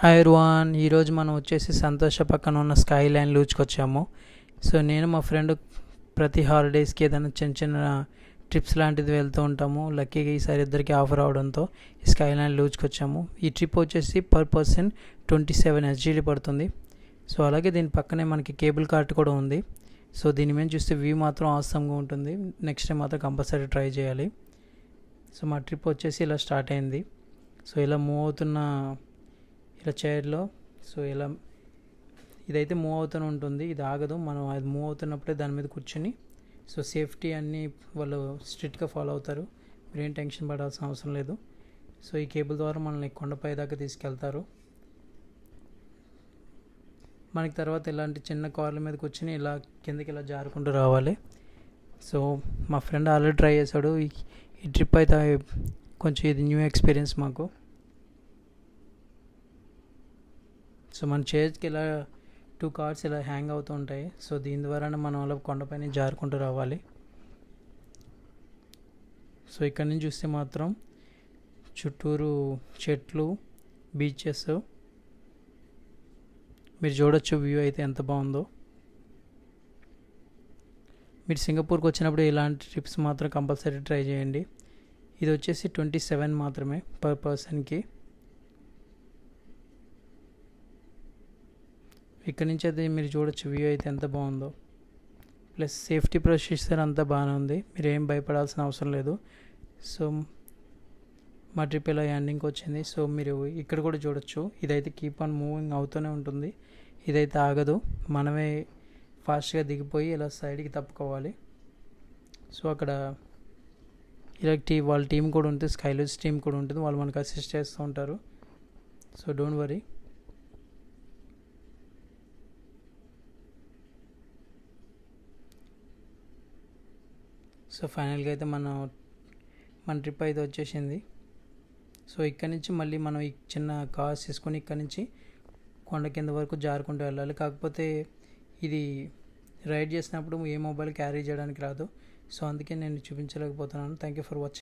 Hi everyone, ఈరోజు మనం వచ్చేసి సంతోష పక్కన ఉన్న స్కై లైన్ లూజ్కి వచ్చాము. సో నేను మా ఫ్రెండ్ ప్రతి హాలిడేస్కి ఏదైనా చిన్న చిన్న ట్రిప్స్ లాంటిది వెళ్తూ ఉంటాము. లక్కీగా ఈసారి ఇద్దరికి ఆఫర్ అవడంతో ఈ స్కై లైన్ లూజ్కి వచ్చాము. ఈ ట్రిప్ వచ్చేసి పర్ పర్సన్ 27 SGD పడుతుంది. సో అలాగే దీని పక్కనే మనకి కేబుల్ కార్ట్ కూడా ఉంది. సో దీని మీద చూస్తే వ్యూ మాత్రం ఆసమ్గా ఉంటుంది. నెక్స్ట్ టైం మాత్రం కంపల్సరీ ట్రై చేయాలి. సో మా ట్రిప్ వచ్చేసి ఇలా స్టార్ట్ అయింది. సో ఇలా మూవ్ అవుతున్న ఇలా చైర్లో సో ఇలా ఇదైతే మూవ్ అవుతూనే ఉంటుంది, ఇది ఆగదు. మనం అది మూవ్ అవుతున్నప్పుడే దాని మీద కూర్చొని సో సేఫ్టీ అన్నీ వాళ్ళు స్ట్రిక్ట్గా ఫాలో అవుతారు. మీరేం టెన్షన్ పడాల్సిన అవసరం లేదు. సో ఈ కేబుల్ ద్వారా మనల్ని కొండపై దాకా తీసుకెళ్తారు. మనకి తర్వాత ఇలాంటి చిన్న కార్ల మీద కూర్చొని ఇలా కిందకి ఇలా జారుకుంటూ రావాలి. సో మా ఫ్రెండ్ ఆల్రెడీ ట్రై చేశాడు. ఈ ట్రిప్ అయితే కొంచెం ఇది న్యూ ఎక్స్పీరియన్స్ మాకు. సో మన చైర్స్కి ఇలా 2 కార్డ్స్ ఇలా హ్యాంగ్ అవుతూ ఉంటాయి. సో దీని ద్వారానే మనం అలా కొండపైన జారుకుంటూ రావాలి. సో ఇక్కడ నుంచి చూస్తే మాత్రం చుట్టూరు చెట్లు, బీచెస్ మీరు చూడొచ్చు. వ్యూ అయితే ఎంత బాగుందో. మీరు సింగపూర్కి వచ్చినప్పుడు ఇలాంటి ట్రిప్స్ మాత్రం కంపల్సరీ ట్రై చేయండి. ఇది వచ్చేసి 27 మాత్రమే పర్ పర్సన్కి. ఇక్కడ నుంచి అయితే మీరు చూడొచ్చు వ్యూ అయితే ఎంత బాగుందో. ప్లస్ సేఫ్టీ ప్రొసీజర్ అంతా బాగానే ఉంది, మీరు ఏం భయపడాల్సిన అవసరం లేదు. సో మా ట్రిప్ ఇలా ఎండింగ్కి వచ్చింది. సో మీరు ఇక్కడ కూడా చూడొచ్చు, ఇదైతే కీప్ ఆన్ మూవింగ్ అవుతూనే ఉంటుంది, ఇదైతే ఆగదు. మనమే ఫాస్ట్గా దిగిపోయి ఇలా సైడ్కి తప్పుకోవాలి. సో అక్కడ ఇలా వాళ్ళ టీం కూడా ఉంటుంది, స్కైలూజ్ టీం కూడా ఉంటుంది, వాళ్ళు మనకు అసిస్ట్ చేస్తూ ఉంటారు. So don't worry. సో ఫైనల్గా అయితే మన ట్రిప్ అయితే వచ్చేసింది. సో ఇక్కడ నుంచి మళ్ళీ మనం ఈ చిన్న కార్స్ తీసుకొని ఇక్కడ నుంచి కొండ కింద వరకు జారుకుంటూ వెళ్ళాలి. కాకపోతే ఇది రైడ్ చేసినప్పుడు ఏ మొబైల్ క్యారీ చేయడానికి రాదు. సో అందుకే నేను చూపించలేకపోతున్నాను. Thank you for watching.